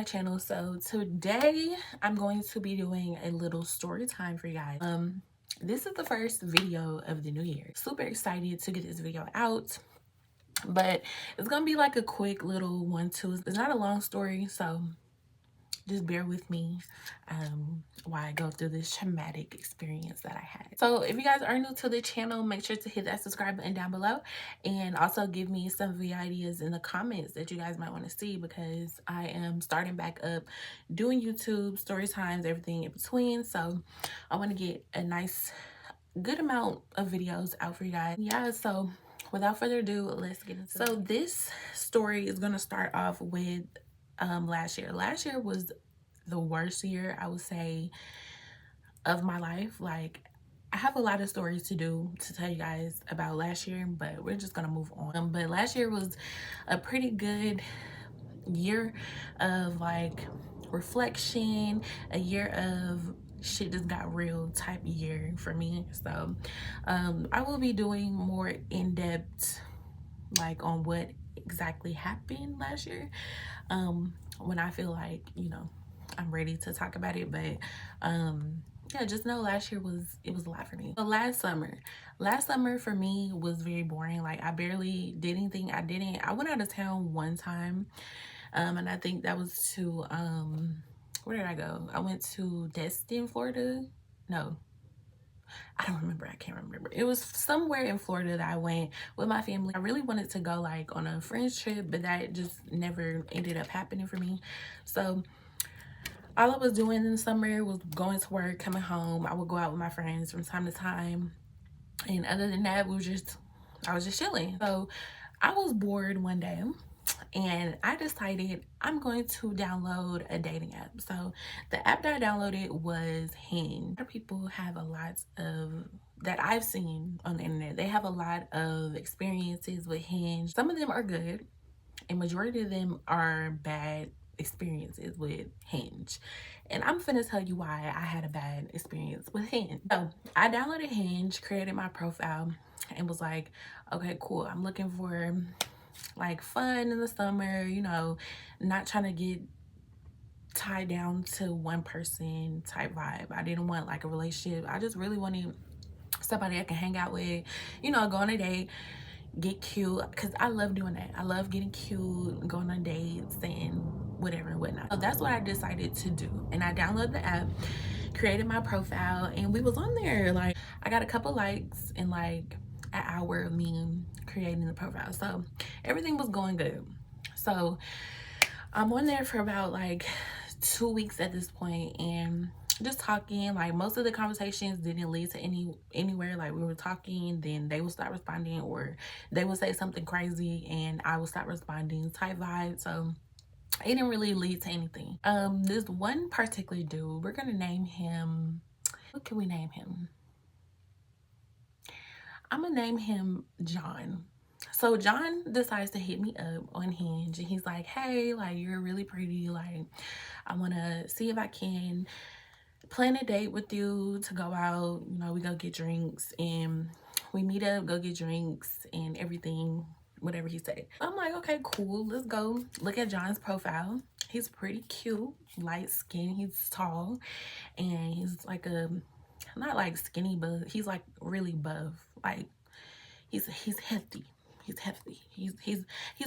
my channel. So today I'm going to be doing a little story time for you guys. This is the first video of the new year. Super excited to get this video out, but it's gonna be like a quick little 1-2. It's not a long story, so just bear with me while I go through this traumatic experience that I had. So if you guys are new to the channel, make sure to hit that subscribe button down below, and also give me some video ideas in the comments that you guys might want to see, because I am starting back up doing YouTube, story times, everything in between. So I want to get a nice good amount of videos out for you guys. Yeah, so without further ado, let's get into it. So this story is going to start off with last year. Last year was the worst year, I would say, of my life. Like, I have a lot of stories to tell you guys about last year, but we're just gonna move on. But last year was a pretty good year of like reflection, a year of shit just got real type year for me. So I will be doing more in-depth like on what exactly happened last year when I feel like, you know, I'm ready to talk about it. But yeah, just know last year was a lot for me. So last summer for me was very boring. Like, I barely did anything. I went out of town one time, and I think that was to where did I go? I went to Destin, Florida. No, I don't remember. I can't remember. It was somewhere in Florida that I went with my family. I really wanted to go like on a friends trip, but that just never ended up happening for me. So all I was doing in the summer was going to work, coming home. I would go out with my friends from time to time, and other than that, I was just chilling. So I was bored one day, and I decided I'm going to download a dating app. So the app that I downloaded was Hinge. People have a lot of, that I've seen on the internet, they have a lot of experiences with Hinge. Some of them are good, and majority of them are bad experiences with Hinge. And I'm finna tell you why I had a bad experience with Hinge. So I downloaded Hinge, created my profile, and was like, okay, cool, I'm looking for like fun in the summer, you know, not trying to get tied down to one person type vibe. I didn't want like a relationship. I just really wanted somebody I can hang out with, you know, go on a date, get cute, because I love doing that. I love getting cute, going on dates and whatever and whatnot. So that's what I decided to do, and I downloaded the app, created my profile, and we was on there. Like, I got a couple likes in like an hour of me creating the profile, so everything was going good. So I'm on there for about like 2 weeks at this point, and just talking. Like, most of the conversations didn't lead to anywhere. Like, we were talking, then they would start responding, or they would say something crazy and I would start responding type vibe. So it didn't really lead to anything. This one particular dude, we're gonna name him, what can we name him? I'm gonna name him John. So John decides to hit me up on Hinge, and he's like, hey, like, you're really pretty, like, I want to see if I can plan a date with you to go out. You know, we go get drinks, and we meet up, go get drinks and everything, whatever he said. I'm like, okay, cool, let's go. Look at John's profile. He's pretty cute, light skin, he's tall, and he's like a, not like skinny, but he's like really buff. Like, he's hefty. He's hefty. He's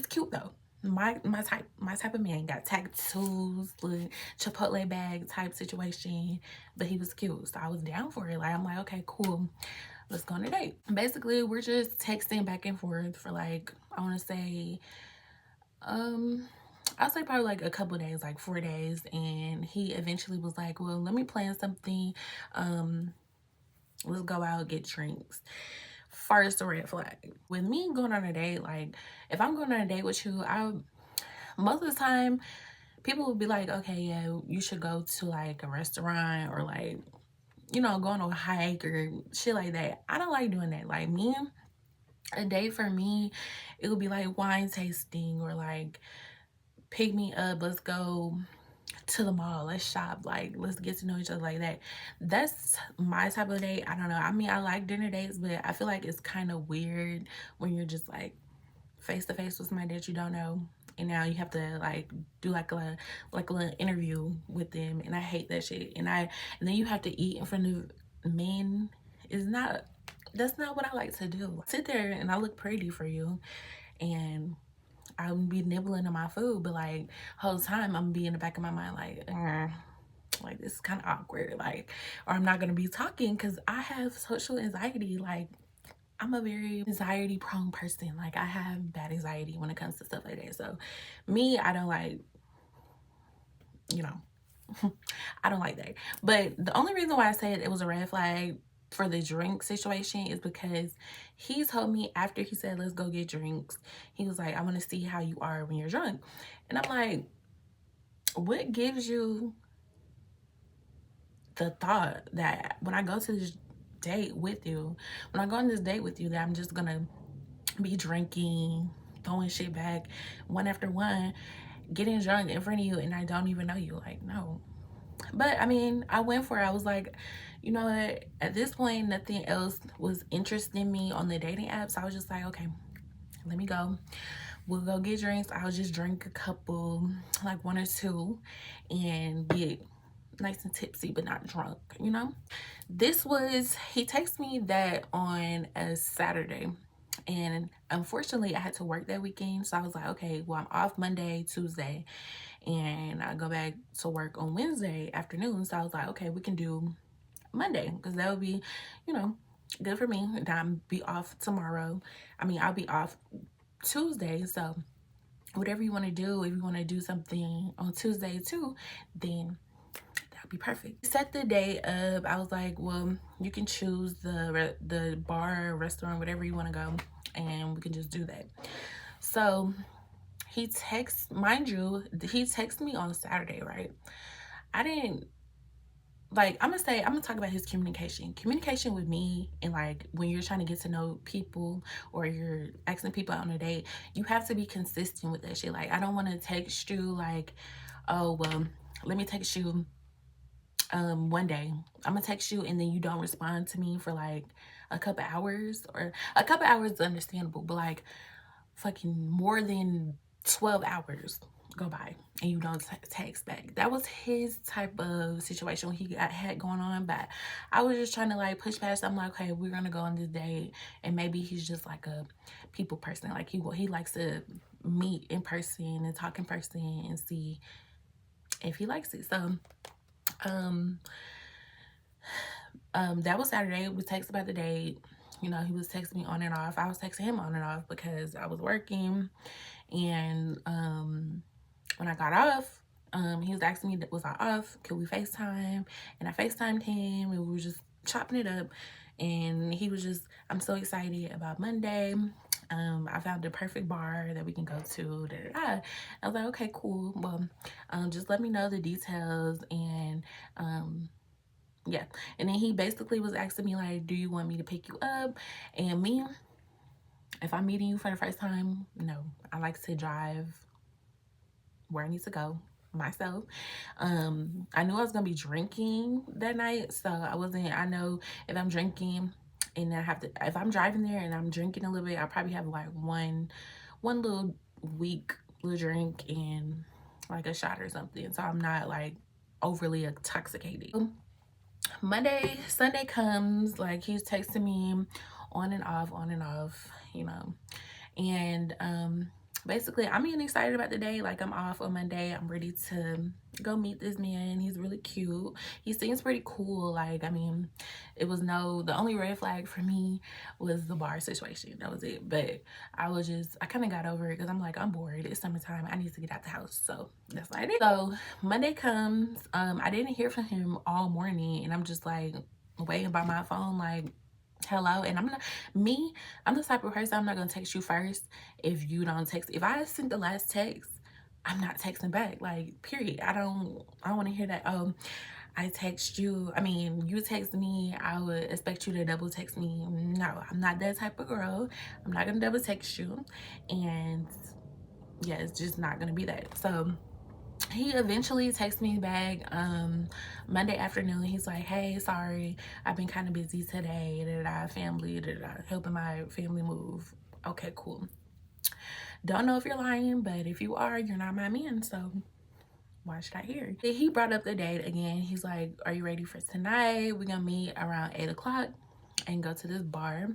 cute though. My type of man. Got tattoos, like Chipotle bag type situation, but he was cute, so I was down for it. Like, I'm like, okay, cool, let's go on a date. Basically, we're just texting back and forth for like, I want to say, I'll say probably like a couple days, like 4 days, and he eventually was like, well, let me plan something. Let's go out, get drinks. First red flag with me going on a date. Like, if I'm going on a date with you, most of the time people would be like, okay, yeah, you should go to like a restaurant, or like, you know, go on a hike or shit like that. I don't like doing that. Like, me, a date for me, it would be like wine tasting, or like, pick me up, let's go to the mall, let's shop, like, let's get to know each other like that. That's my type of date. I don't know, I mean, I like dinner dates, but I feel like it's kind of weird when you're just like face to face with somebody that you don't know. and now you have to like do like a little interview with them, and I hate that shit. And then you have to eat in front of men. Is not That's not what I like to do. Sit there and I look pretty for you, and I'll be nibbling on my food, but like whole time I'm be in the back of my mind like this is kind of awkward, like, or I'm not gonna be talking because I have social anxiety. Like, I'm a very anxiety prone person. Like, I have bad anxiety when it comes to stuff like that. So me, I don't like, you know, I don't like that. But the only reason why I said it was a red flag for the drink situation is because he told me after he said, let's go get drinks, he was like, I want to see how you are when you're drunk. And I'm like, what gives you the thought that when I go to this date with you, when I go on this date with you, that I'm just gonna be drinking, throwing shit back one after one, getting drunk in front of you, and I don't even know you? Like, no. But I mean, I went for it. I was like, you know what, at this point nothing else was interesting me on the dating app, so I was just like, okay, let me go. We'll go get drinks. I'll just drink a couple, like one or two, and get nice and tipsy but not drunk, you know. He texted me that on a Saturday, and unfortunately I had to work that weekend, so I was like, okay, well, I'm off Monday, Tuesday, and I go back to work on Wednesday afternoon. So I was like, okay, we can do Monday, because that would be, you know, good for me. And I'll be off tomorrow. I mean, I'll be off Tuesday, so whatever you want to do, if you want to do something on Tuesday too, then that'd be perfect. Set the day up. I was like, well, you can choose the bar, restaurant, whatever you want to go, and we can just do that. So he texts, mind you, he texted me on Saturday, right? I didn't, like, I'm gonna talk about his communication with me. And like, when you're trying to get to know people or you're asking people out on a date, you have to be consistent with that shit. Like, I don't want to text you like, oh, well, let me text you one day. I'm gonna text you and then you don't respond to me for like a couple hours. Or a couple hours is understandable, but like fucking more than 12 hours go by and you don't text back. That was his type of situation had going on. But I was just trying to like push past. I'm like, okay, we're gonna go on this date, and maybe he's just like a people person. Like, he likes to meet in person and talk in person and see if he likes it. So that was Saturday. We texted about the date. You know, he was texting me on and off. I was texting him on and off because I was working. And when I got off, he was asking me, was I off? Could we FaceTime? And I FaceTimed him, and we were just chopping it up. And he was just, I'm so excited about Monday. I found the perfect bar that we can go to. Da, da, da. I was like, okay, cool. Well, just let me know the details. And yeah. And then he basically was asking me like, do you want me to pick you up? And me, if I'm meeting you for the first time, no. I like to drive where I need to go myself. I knew I was gonna be drinking that night, so I know if I'm drinking and if I'm driving there and I'm drinking a little bit, I'll probably have like one little weak little drink and like a shot or something, so I'm not like overly intoxicated. Sunday comes, like, he's texting me on and off, you know. And basically, I'm getting excited about the day. Like, I'm off on Monday. I'm ready to go meet this man. He's really cute. He seems pretty cool. Like, I mean, the only red flag for me was the bar situation. That was it. But I kind of got over it because I'm like, I'm bored. It's summertime. I need to get out the house. So that's what I did. So Monday comes. I didn't hear from him all morning, and I'm just like waiting by my phone, like, hello. And I'm the type of person, I'm not gonna text you first if you don't text. If I sent the last text, I'm not texting back, like, period. I don't want to hear that, oh, I text you, I mean, you text me, I would expect you to double text me. No, I'm not that type of girl. I'm not gonna double text you. And yeah, it's just not gonna be that. So he eventually texted me back Monday afternoon. He's like, hey, sorry, I've been kind of busy today, helping my family move. Okay, cool. Don't know if you're lying, but if you are, you're not my man, so why should I hear? He brought up the date again. He's like, are you ready for tonight? We're gonna meet around 8 o'clock and go to this bar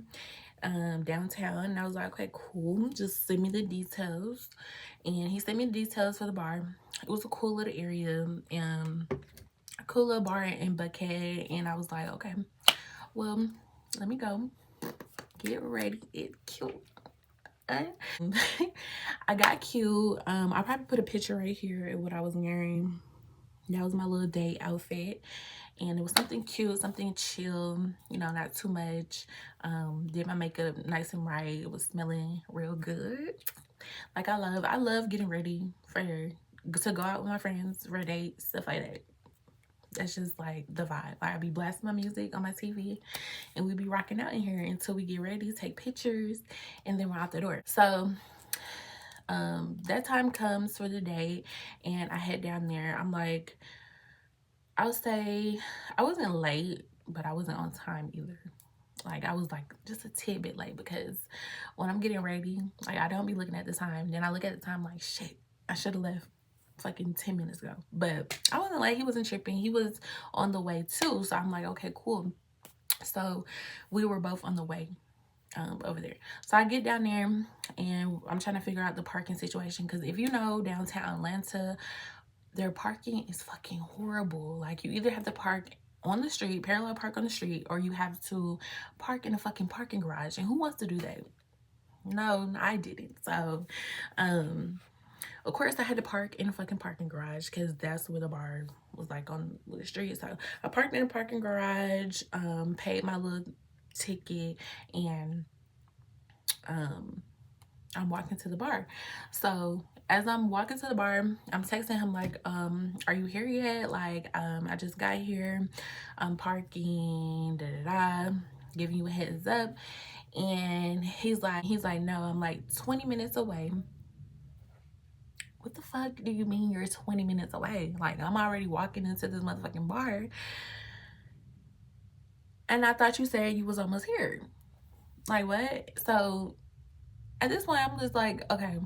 downtown. And I was like, okay, cool, just send me the details. And he sent me the details for the bar. It was a cool little area, a cool little bar in Buckhead. And I was like, okay, well, let me go get ready. It's cute. I got cute. I'll probably put a picture right here of what I was wearing. That was my little date outfit. And it was something cute, something chill, you know, not too much. Did my makeup nice and right. It was smelling real good. Like I love getting ready for to go out with my friends for dates, stuff like that. That's just like the vibe. Like, I'll be blasting my music on my TV and we be rocking out in here until we get ready, take pictures, and then we're out the door. So that time comes for the date and I head down there. I'm like, I'll say I wasn't late, but I wasn't on time either. Like, I was like just a tidbit late because when I'm getting ready, like, I don't be looking at the time. Then I look at the time like, shit, I should have left fucking 10 minutes ago. But I wasn't late. He wasn't tripping. He was on the way too. So I'm like, okay, cool. So we were both on the way over there. So I get down there and I'm trying to figure out the parking situation, because if you know downtown Atlanta, their parking is fucking horrible. Like, you either have to park on the street, parallel park on the street, or you have to park in a fucking parking garage. And who wants to do that? No, I didn't. So of course I had to park in a fucking parking garage because that's where the bar was, like on the street. So I parked in a parking garage, paid my little ticket, and I'm walking to the bar. So as I'm walking to the bar, I'm texting him like, are you here yet? Like, I just got here, I'm parking, da da da, giving you a heads up. And he's like, no, I'm like 20 minutes away. What the fuck do you mean you're 20 minutes away? Like, I'm already walking into this motherfucking bar and I thought you said you was almost here. Like, what? So at this point I'm just like, okay.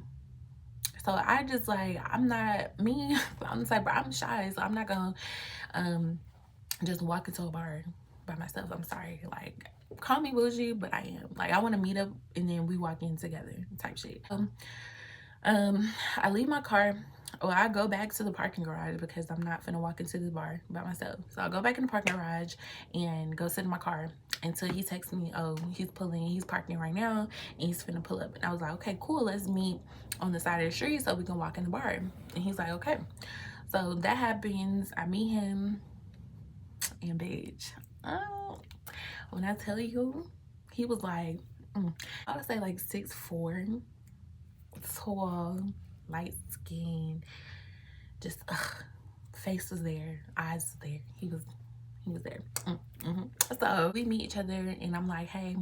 So I just like, I'm not me. I'm just like, bro, I'm shy, so I'm not gonna just walk into a bar by myself. I'm sorry. Like, call me bougie, but I am. Like, I want to meet up and then we walk in together type shit. I leave my car. Well, I go back to the parking garage because I'm not finna walk into the bar by myself. So I'll go back in the parking garage and go sit in my car until he texts me, oh, he's parking right now and he's finna pull up. And I was like, okay, cool, let's meet on the side of the street so we can walk in the bar. And he's like, okay. So that happens. I meet him, and bitch, when I tell you, he was like, I would say like 6'4", tall, light skin, just face was there, eyes was there. He was there. So we meet each other and I'm like, hey,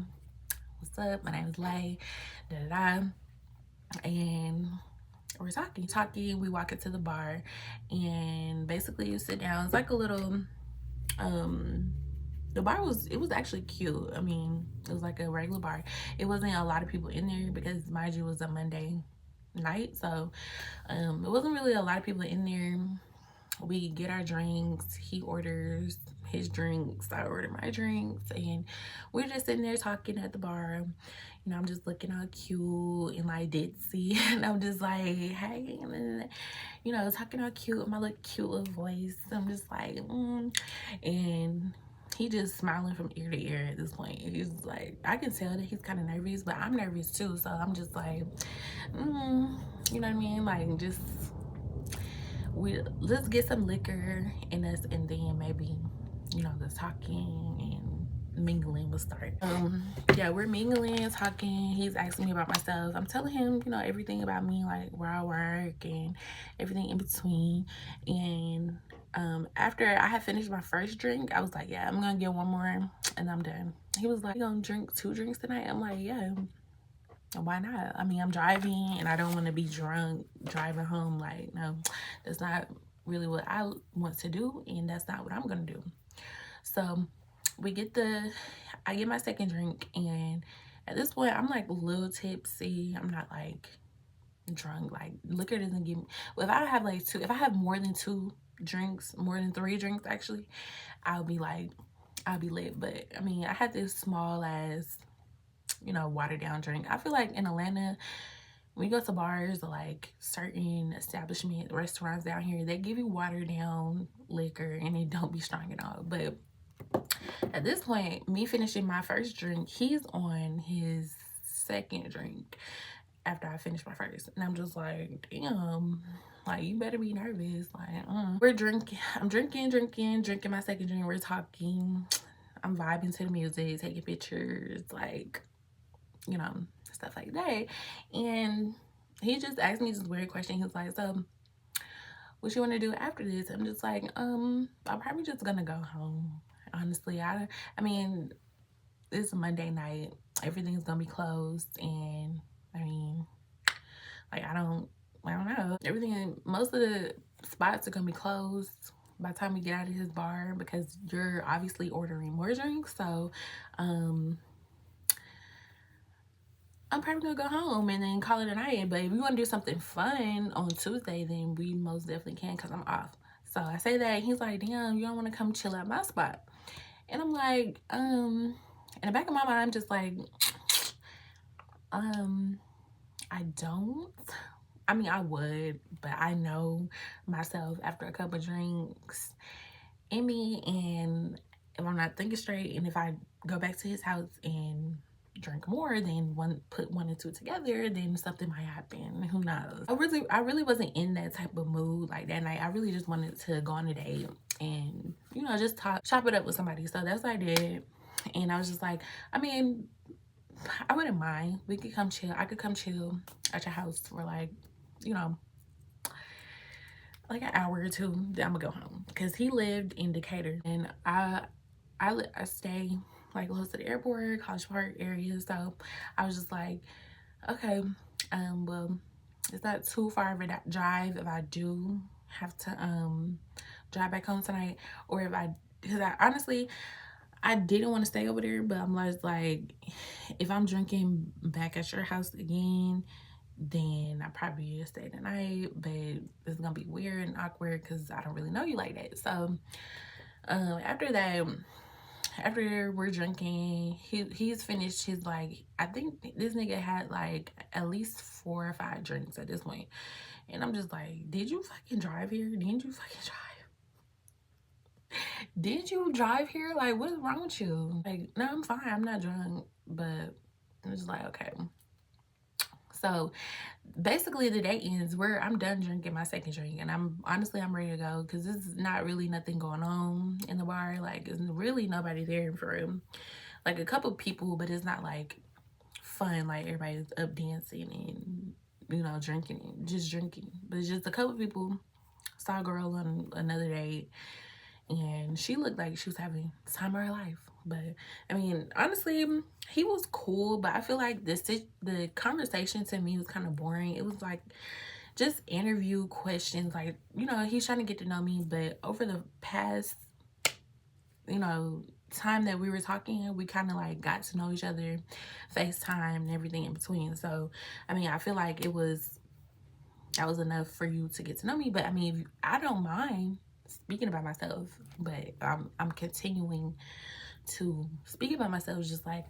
what's up? My name is Lay, da da da. And we're talking. We walk into the bar and basically you sit down. It's like a little the bar was actually cute. I mean, it was like a regular bar. It wasn't a lot of people in there because, mind you, it was a Monday night, so it wasn't really a lot of people in there. We get our drinks, he orders his drinks, I order my drinks, and we're just sitting there talking at the bar. You know, I'm just looking all cute and like ditzy, and I'm just like, hey, you know, talking all cute with my little cute little voice. I'm just like, and he just smiling from ear to ear at this point. He's like, I can tell that he's kind of nervous, but I'm nervous too. So I'm just like, you know what I mean? Like, just, let's get some liquor in us, and then maybe, you know, the talking and mingling will start. Yeah, we're mingling, talking. He's asking me about myself. I'm telling him, you know, everything about me, like where I work and everything in between. And after I had finished my first drink, I was like, yeah, I'm gonna get one more and I'm done. He was like, you gonna drink 2 drinks tonight? I'm like, yeah, why not? I mean, I'm driving and I don't want to be drunk driving home. Like, no, that's not really what I want to do, and that's not what I'm gonna do. So I get my second drink, and At this point, I'm like a little tipsy. I'm not like drunk. Like liquor doesn't give me, well, if I have more than 2 drinks, more than 3 drinks actually, I'll be like, I'll be lit. But I mean, I had this small ass, watered down drink. I feel like in Atlanta, when you go to bars or like certain establishment restaurants down here, they give you watered down liquor and it don't be strong at all. But at this point, me finishing my first drink, he's on his second drink after I finished my first. And I'm just like, damn, like you better be nervous. Like, we're drinking, I'm drinking my second drink, we're talking, I'm vibing to the music, taking pictures, like, stuff like that. And he just asked me this weird question. He was like, so what you want to do after this? I'm just like, I'm probably just gonna go home. Honestly, I mean, it's a Monday night. Everything's gonna be closed, and I mean, like I don't know. Most of the spots are gonna be closed by the time we get out of his bar because you're obviously ordering more drinks. So, I'm probably gonna go home and then call it a night. But if we want to do something fun on Tuesday, then we most definitely can because I'm off. So I say that, he's like, damn, you don't want to come chill at my spot? And I'm like, in the back of my mind, I'm just like, I don't. I mean, I would, but I know myself after a couple drinks in me, and if I'm not thinking straight, and if I go back to his house and drink more, then put 1 and 2 together, then something might happen. Who knows? I really wasn't in that type of mood like that night. I really just wanted to go on a date and just chop it up with somebody. So that's what I did. And I was just like, I mean, I wouldn't mind. We could come chill. I could come chill at your house for like an hour or two. Then I'm gonna go home because he lived in Decatur, and I stay like close to the airport, College Park area. So I was just like, okay, well, it's not too far of a drive if I do have to drive back home tonight, or because I honestly, I didn't want to stay over there, but I'm like, if I'm drinking back at your house again, then I probably will stay the night, but it's gonna be weird and awkward because I don't really know you like that. So after that, after we're drinking, he's finished his, like, I think this nigga had like at least 4 or 5 drinks at this point. And I'm just like, did you fucking drive here? Didn't you fucking drive? Did you drive here? Like, what is wrong with you? Like, no, I'm fine. I'm not drunk. But I'm just like, okay. So basically the day ends where I'm done drinking my second drink, and I'm ready to go because this is not really nothing going on in the bar. Like, there's really nobody there for him. Like a couple people, but it's not like fun. Like everybody's up dancing and drinking, just drinking. But it's just a couple people. Saw a girl on another date, and she looked like she was having the time of her life. But I mean, honestly, he was cool, but I feel like the conversation to me was kind of boring. It was like just interview questions, like, he's trying to get to know me. But over the past time that we were talking, we kind of like got to know each other, FaceTime and everything in between. So I mean, I feel like that was enough for you to get to know me. But I mean, I don't mind speaking about myself, but I'm continuing to speak about myself, just like,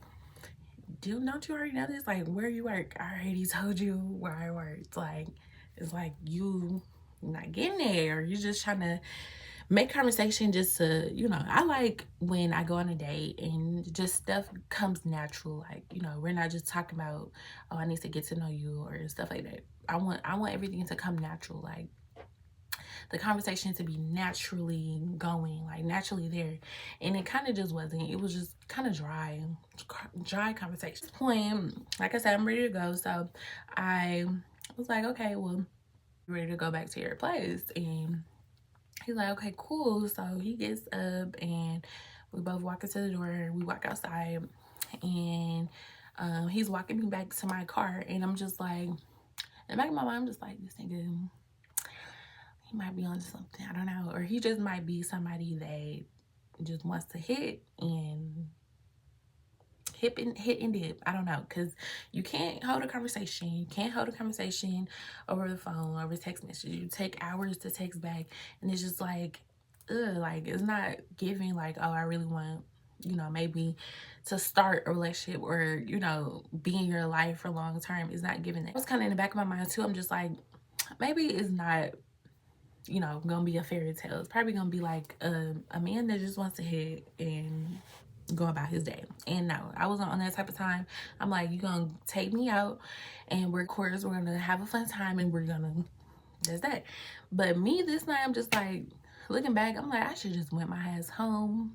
don't you already know this? Like, where you work, I already told you where I work. It's like you not getting there, or you just trying to make conversation just to, I like when I go on a date and just stuff comes natural. Like, we're not just talking about, oh, I need to get to know you or stuff like that. I want everything to come natural. Like, the conversation to be naturally going, like naturally there. And it kind of just wasn't. It was just kind of dry conversation. At this point, like I said, I'm ready to go. So I was like, okay, well, you ready to go back to your place? And he's like, okay, cool. So he gets up and we both walk into the door. We walk outside, and he's walking me back to my car. And I'm just like, in the back of my mind, I'm just like, this nigga, he might be on something. I don't know. Or he just might be somebody that just wants to hit, and hit and dip. I don't know, because you can't hold a conversation. You can't hold a conversation over the phone, over text message. You take hours to text back, and it's just like, ugh, like it's not giving like, oh, I really want, you know, maybe to start a relationship or, you know, be in your life for long term. Is not giving that. I was kind of in the back of my mind too. I'm just like, maybe it's not, you know, gonna be a fairy tale. It's probably gonna be like a man that just wants to hit and go about his day. And no, I wasn't on that type of time. I'm like, you're gonna take me out and we're, of course, we're gonna have a fun time and we're gonna, that's that. But me this night, I'm just like, looking back, I'm like, I should just went my ass home,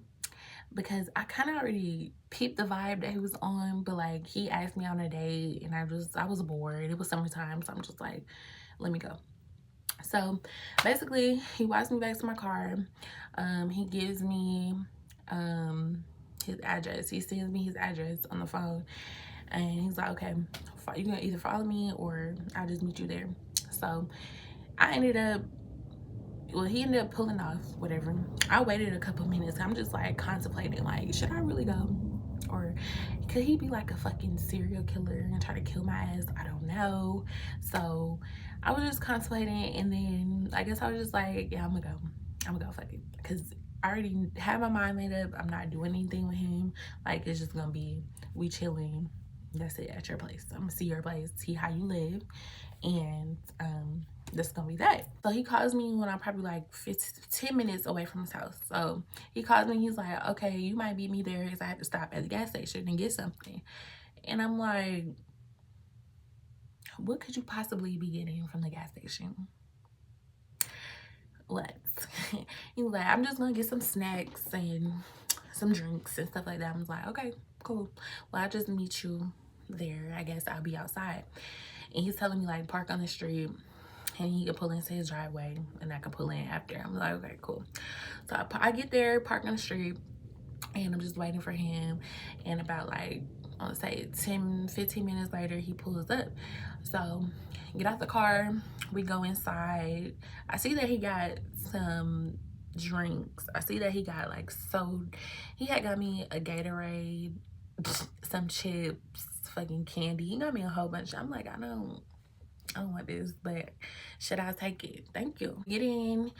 because I kind of already peeped the vibe that he was on. But like, he asked me on a date and I was bored. It was summertime, so I'm just like, let me go. So basically, he walks me back to my car. He gives me his address. He sends me his address on the phone, and he's like, okay, you're gonna either follow me or I'll just meet you there. So I ended up, well, he ended up pulling off, whatever. I waited a couple minutes. I'm just like contemplating, like, should I really go? Or could he be like a fucking serial killer and try to kill my ass? I don't know. So I was just contemplating, and then I guess I was just like, yeah, I'm gonna go, fuck it. Because I already had my mind made up. I'm not doing anything with him. Like, it's just gonna be, we chilling. That's it, at your place. I'm gonna see your place, see how you live, and that's gonna be that. So he calls me when I'm probably like 10 minutes away from his house. So he calls me, he's like, okay, you might meet me there because I had to stop at the gas station and get something. And I'm like, what could you possibly be getting from the gas station? What? He was like, I'm just gonna get some snacks and some drinks and stuff like that. I was like, okay, cool. Well, I'll just meet you there. I guess I'll be outside. And he's telling me like, park on the street and he can pull into his driveway and I can pull in after. I'm like, okay, cool. So I get there, park on the street, and I'm just waiting for him. And about like, I'll say 10-15 minutes later, he pulls up. So get out the car, we go inside. I see that he got some drinks. I see that he got like he had got me a Gatorade, some chips, fucking candy. He got me a whole bunch. I'm like, I don't want this, but should I take it? Thank you. Get in.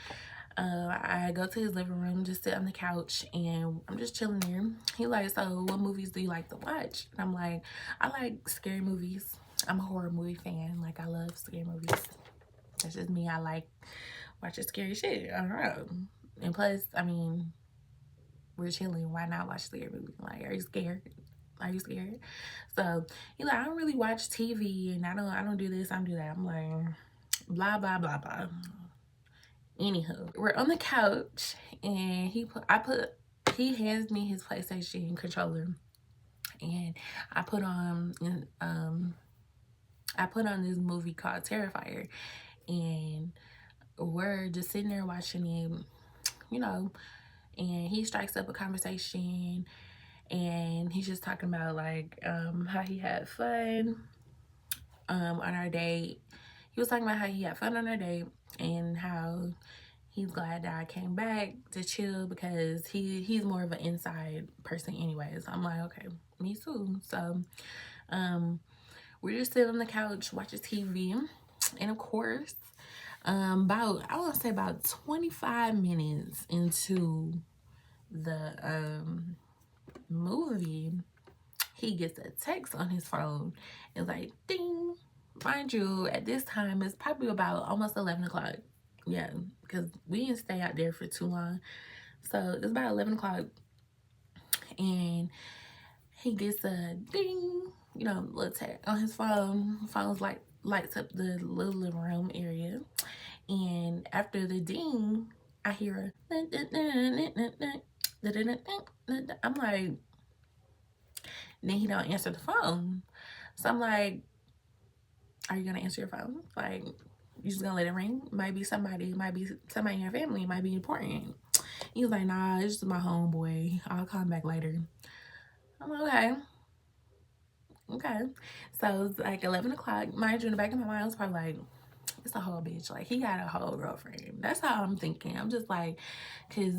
I go to his living room, just sit on the couch, and I'm just chilling there. He like, so what movies do you like to watch? And I'm like, I like scary movies. I'm a horror movie fan. Like, I love scary movies. That's just me. I like watching scary shit. I don't know. And plus, I mean, we're chilling. Why not watch scary movies? Like, are you scared? Are you scared? So he's like, I don't really watch TV, and I don't do this, I don't do that. I'm like, blah blah blah blah. Anywho, we're on the couch, and he hands me his PlayStation controller, and I put on this movie called Terrifier, and we're just sitting there watching it, you know, and he strikes up a conversation, and he's just talking about like how he had fun on our date. He was talking about how he had fun on our date and how he's glad that I came back to chill because he's more of an inside person anyways. I'm like, okay, me too. So we're just sitting on the couch watching TV, and of course I want to say about 25 minutes into the movie, he gets a text on his phone. It's like, ding. Mind you, at this time, it's probably about almost 11 o'clock. Yeah, because we didn't stay out there for too long. So it's about 11 o'clock. And he gets a ding, you know, little text on his phone. Phone's like lights up the little living room area. And after the ding, I hear a I'm like, then he don't answer the phone. So I'm like, are you gonna answer your phone? Like, you just gonna let it ring? Might be somebody in your family, it might be important. He was like, nah, it's just my homeboy. I'll call him back later. I'm like, okay. So it's like 11 o'clock. Mind you, in the back of my mind, I was probably like, it's a whole bitch. Like, he got a whole girlfriend. That's how I'm thinking. I'm just like, cause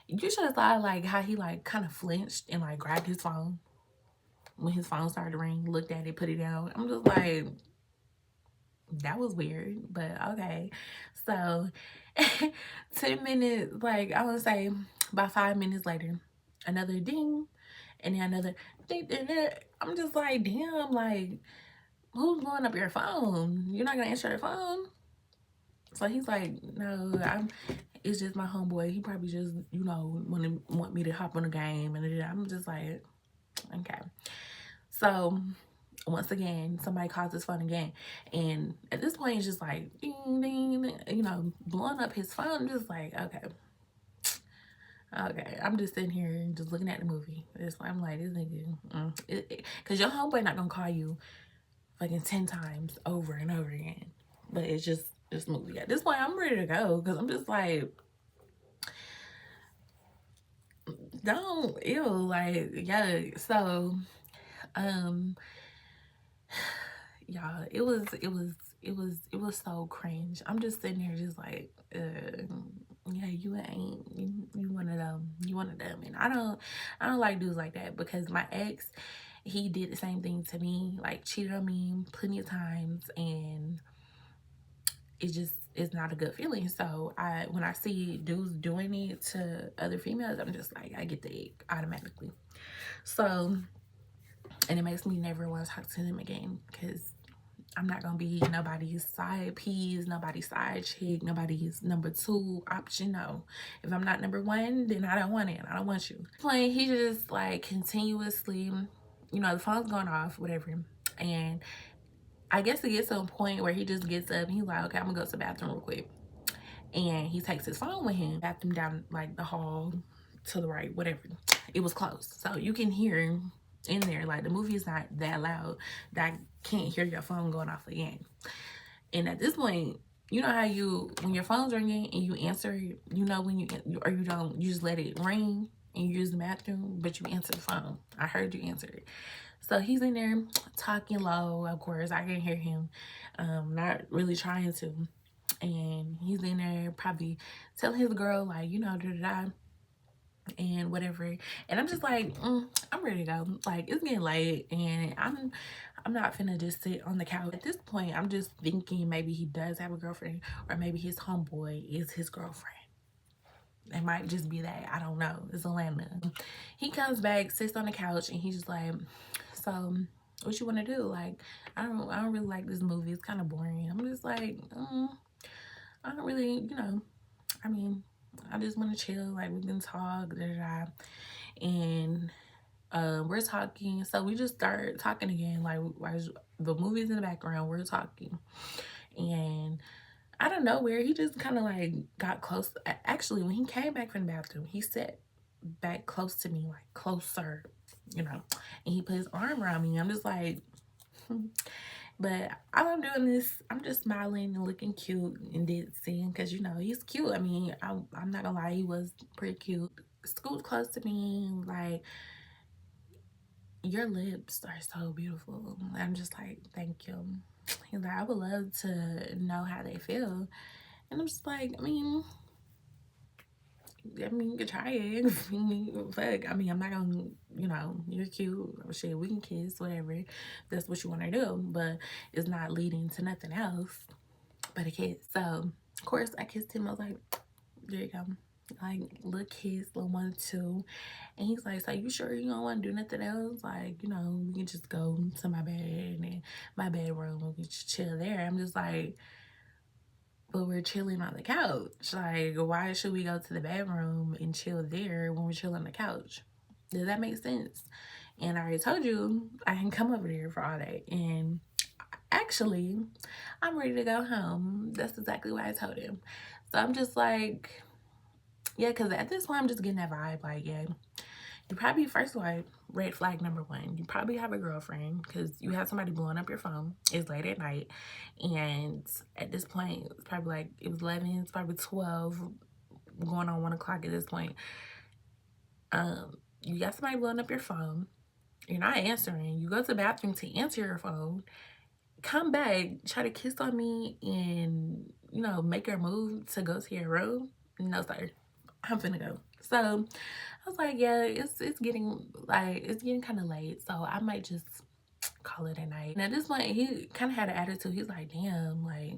you should have thought like how he like kind of flinched and like grabbed his phone. when his phone started to ring, looked at it, put it down. I'm just like, that was weird, but okay. So 10 minutes, like I would say about 5 minutes later, another ding, and then another ding, ding, ding. I'm just like, damn, like, who's blowing up your phone? You're not gonna answer the phone? So he's like, no, it's just my homeboy. He probably just, want me to hop on a game. And I'm just like, okay. So once again, somebody calls his phone again. And at this point, it's just like, ding, ding, ding, blowing up his phone. Just like, okay. Okay, I'm just sitting here and just looking at the movie. I'm like, this nigga, because your homeboy not gonna call you fucking 10 times over and over again. But it's just this movie. At this point, I'm ready to go because I'm just like, don't, ew, like, yeah. So, y'all, it was so cringe. I'm just sitting here just like, yeah, you one of them. You one of them. And I don't like dudes like that, because my ex, he did the same thing to me, like cheated on me plenty of times, and it's not a good feeling. So when I see dudes doing it to other females, I'm just like, I get the ick automatically. So, and it makes me never want to talk to them again, because I'm not gonna be nobody's side piece, nobody's side chick, nobody's number 2 option. No, if I'm not number 1, then I don't want it. I don't want you. Playing, he just like continuously, the phone's going off, whatever, and I guess it gets to a point where he just gets up and he's like, okay, I'm gonna go to the bathroom real quick. And he takes his phone with him, bathroom down like the hall to the right, whatever. It was close. So you can hear in there, like the movie is not that loud that I can't hear your phone going off again. And at this point, you know how when your phone's ringing and you answer, when you don't, you just let it ring and you use the bathroom, but you answer the phone. I heard you answer it. So he's in there talking low, of course. I can hear him, not really trying to. And he's in there probably telling his girl, like, da-da-da, and whatever. And I'm just like, I'm ready to go. Like, it's getting late, and I'm not finna just sit on the couch. At this point, I'm just thinking maybe he does have a girlfriend, or maybe his homeboy is his girlfriend. It might just be that. I don't know. It's Atlanta. He comes back, sits on the couch, and he's just like, so what you want to do? Like, I don't really like this movie. It's kind of boring. I'm just like, I don't really, I mean, I just want to chill. Like, we can talk, da-da-da. And we're talking. So we just start talking again. Like, the movie's in the background, we're talking. And I don't know where he just kind of like got close. Actually, when he came back from the bathroom, he sat back close to me, like closer, and he put his arm around me. I'm just like, but all I'm doing is I'm just smiling and looking cute and dancing, because he's cute. I mean, I'm not gonna lie, he was pretty cute. Scoot close to me, like, your lips are so beautiful. I'm just like, thank you. He's like, I would love to know how they feel. And I'm just like, I mean, you can try it. Fuck. I mean, I'm not gonna, you're cute. Shit, we can kiss, whatever. That's what you want to do. But it's not leading to nothing else but a kiss. So, of course, I kissed him. I was like, there you go. Like, little kiss, little 1, 2. And he's like, so you sure you don't want to do nothing else? Like, we can just go to my bed and my bedroom and we just chill there. I'm just like, but we're chilling on the couch. Like, why should we go to the bedroom and chill there when we're chilling on the couch? Does that make sense? And I already told you I can come over there for all that. And actually, I'm ready to go home. That's exactly what I told him. So I'm just like, yeah, because at this point, I'm just getting that vibe. Like, yeah, you probably, first of all, red flag number 1, you probably have a girlfriend, because you have somebody blowing up your phone. It's late at night, and at this point, it's probably like, it was 11, it's probably 12, going on 1 o'clock at this point. You got somebody blowing up your phone, you're not answering, you go to the bathroom to answer your phone, come back, try to kiss on me, and make your move to go to your room. No, sir. I'm finna go. So I was like, yeah, it's getting like it's getting kind of late, so I might just call it a night. And at this point, he kind of had an attitude. He's like, damn, like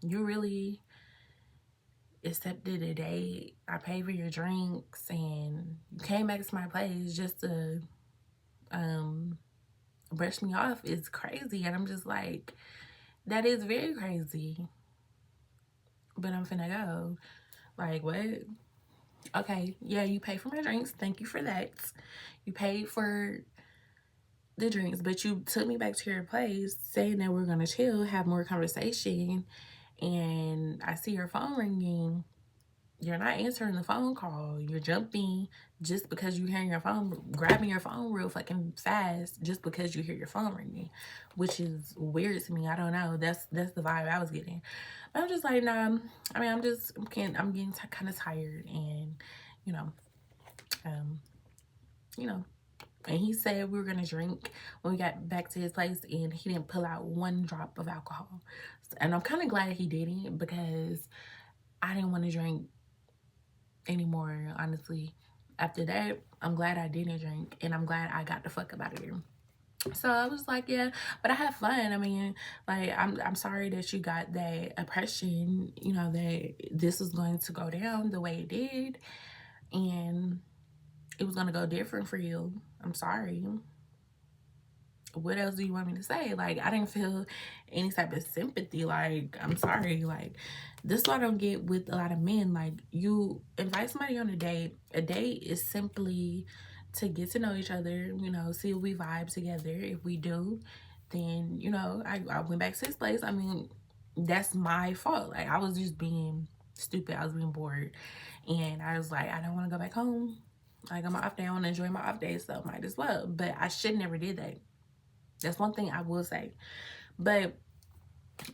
you really accepted a date. I paid for your drinks, and you came back to my place just to um brush me off. It's crazy. And I'm just like, that is very crazy. But I'm finna go. Like, what? Okay, yeah, you paid for my drinks. Thank you for that. You paid for the drinks, but you took me back to your place saying that we're gonna chill, have more conversation, and I see your phone ringing. You're not answering the phone call. You're jumping just because you hearing your phone, grabbing your phone real fucking fast just because you hear your phone ringing, which is weird to me. I don't know. That's the vibe I was getting. But I'm just like, nah. I mean, I'm getting kind of tired, and you know, um, you know. And he said we were gonna drink when we got back to his place, and he didn't pull out one drop of alcohol. And I'm kind of glad he didn't, because I didn't want to drink anymore, honestly. After that, I'm glad I didn't drink, and I'm glad I got the fuck up out of here. So I was like, yeah, but I had fun. I mean, like, I'm sorry that you got that impression, you know, that this was going to go down the way it did, and it was gonna go different for you. I'm sorry. What else do you want me to say? Like, I didn't feel any type of sympathy. Like, I'm sorry. Like, this is what I don't get with a lot of men. Like, you invite somebody on a date. A date is simply to get to know each other, you know, see if we vibe together. If we do, then, you know, I went back to his place. I mean, that's my fault. Like, I was just being stupid. I was being bored. And I was like, I don't want to go back home. Like, I'm off day. I want to enjoy my off day, so might as well. But I should never did that. That's one thing I will say. But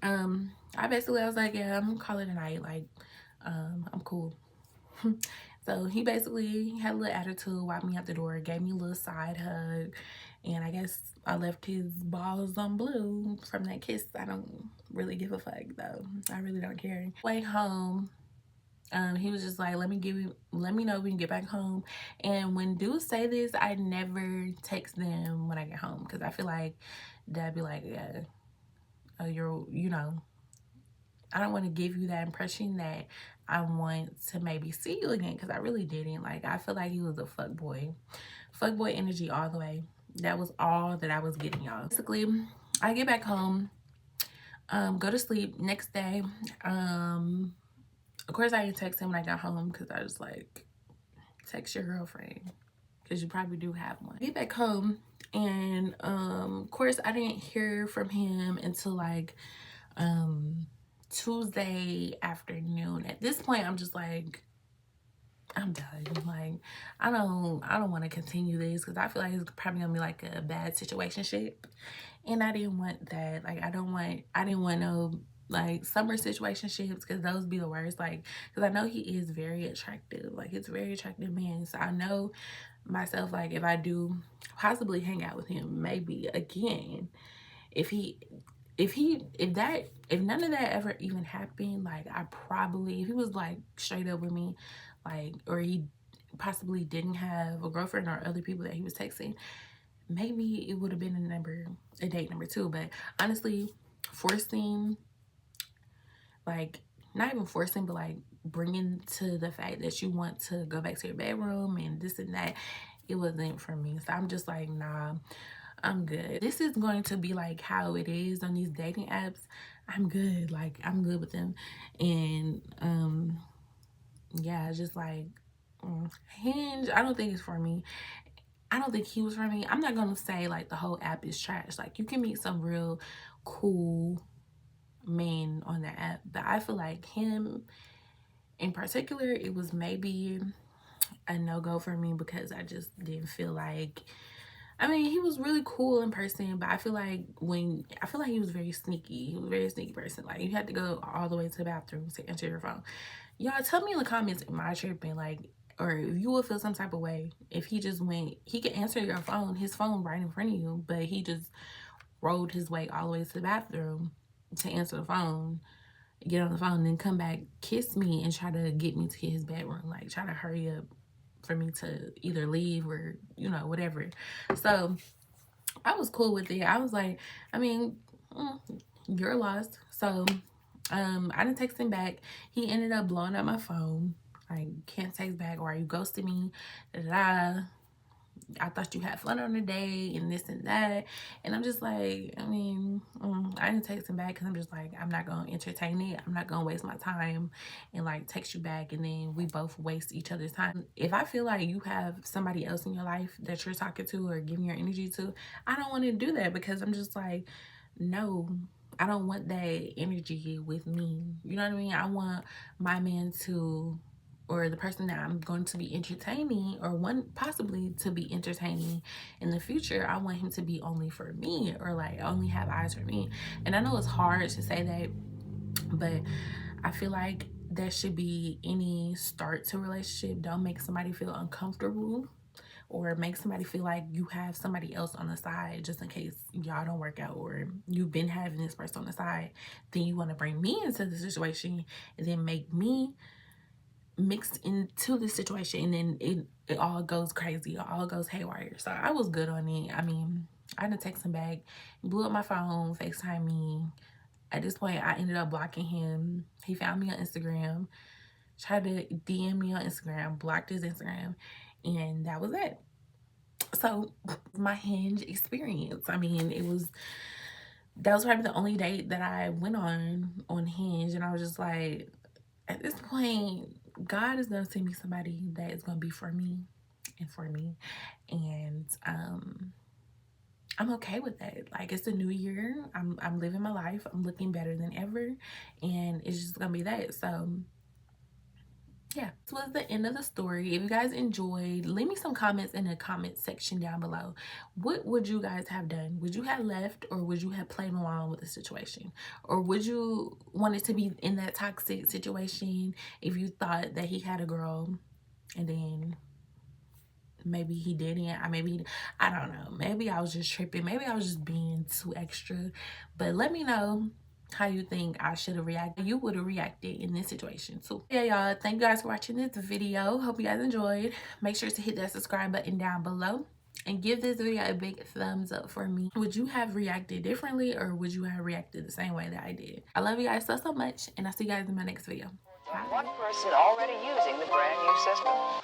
I was like, yeah, I'm gonna call it a night. Like, I'm cool. So he basically had a little attitude, walked me out the door, gave me a little side hug, and I guess I left his balls on blue from that kiss. I don't really give a fuck though. I really don't care. Way home, he was just like, let me know when you get back home. And when dudes say this, I never text them when I get home, because I feel like that'd be like, yeah, you know, I don't want to give you that impression that I want to maybe see you again, because I really didn't. Like, I feel like he was a fuckboy energy all the way. That was all that I was getting, y'all. Basically, I get back home, go to sleep. Next day, of course I didn't text him when I got home, because I was like, text your girlfriend, because you probably do have one. Get back home, and of course I didn't hear from him until like Tuesday afternoon. At this point, I'm just like, I'm done. Like, I don't want to continue this, because I feel like it's probably gonna be like a bad situationship, and I didn't want that. Like, I didn't want no like summer situationships, because those be the worst. Like, because I know he is very attractive. Like, he's a very attractive man. So I know myself, like, if I do possibly hang out with him maybe again, if none of that ever even happened, like, I probably, if he was like straight up with me, like, or he possibly didn't have a girlfriend or other people that he was texting, maybe it would have been a date number two. But honestly, forcing, like, not even forcing, but like bringing to the fact that you want to go back to your bedroom and this and that, it wasn't for me. So I'm just like, nah, I'm good. This is going to be like how it is on these dating apps. I'm good. Like, I'm good with them. And yeah, just like Hinge, I don't think it's for me. I don't think he was for me. I'm not gonna say like the whole app is trash. Like, you can meet some real cool men on the app, but I feel like him in particular, it was maybe a no-go for me, because I just didn't feel like, I mean, he was really cool in person, but I feel like he was very sneaky. He was a very sneaky person. Like, you had to go all the way to the bathroom to answer your phone. Y'all tell me in the comments, am I tripping? Like, or if you would feel some type of way if he just went, he could answer your phone, his phone right in front of you, but he just rode his way all the way to the bathroom to answer the phone, get on the phone, and then come back, kiss me, and try to get me to his bedroom. Like, try to hurry up for me to either leave or, you know, whatever. So I was cool with it. I was like, I mean, you're lost. So I didn't text him back. He ended up blowing up my phone. I can't text back, or you ghosted me. Da, da, da. I thought you had fun on the day and this and that. And I'm just like, I mean, I didn't text him back because I'm just like, I'm not going to entertain it. I'm not going to waste my time and like text you back and then we both waste each other's time. If I feel like you have somebody else in your life that you're talking to or giving your energy to, I don't want to do that, because I'm just like, no, I don't want that energy with me. You know what I mean? I want my man to, or the person that I'm going to be entertaining, or one possibly to be entertaining in the future, I want him to be only for me, or like only have eyes for me. And I know it's hard to say that, but I feel like that should be any start to a relationship. Don't make somebody feel uncomfortable or make somebody feel like you have somebody else on the side just in case y'all don't work out, or you've been having this person on the side. Then you want to bring me into the situation and then make me mixed into the situation, and then it all goes crazy, it all goes haywire. So I was good on it. I mean, I didn't text him back, blew up my phone, FaceTime me. At this point, I ended up blocking him. He found me on Instagram, tried to DM me on Instagram, blocked his Instagram, and that was it. So my Hinge experience, I mean, that was probably the only date that I went on Hinge, and I was just like, at this point, God is gonna send me somebody that is gonna be for me and for me. And I'm okay with that. Like, it's a new year. I'm living my life. I'm looking better than ever. And it's just gonna be that. So yeah, this was the end of the story. If you guys enjoyed, leave me some comments in the comment section down below. What would you guys have done? Would you have left, or would you have played along with the situation? Or would you want it to be in that toxic situation if you thought that he had a girl and then maybe he didn't? I don't know. Maybe I was just tripping. Maybe I was just being too extra. But let me know how you think I should have reacted. You would have reacted in this situation too. Yeah, y'all, thank you guys for watching this video. Hope you guys enjoyed. Make sure to hit that subscribe button down below and give this video a big thumbs up for me. Would you have reacted differently, or would you have reacted the same way that I did? I love you guys so much, and I'll see you guys in my next video. Bye. One person already using the brand new system.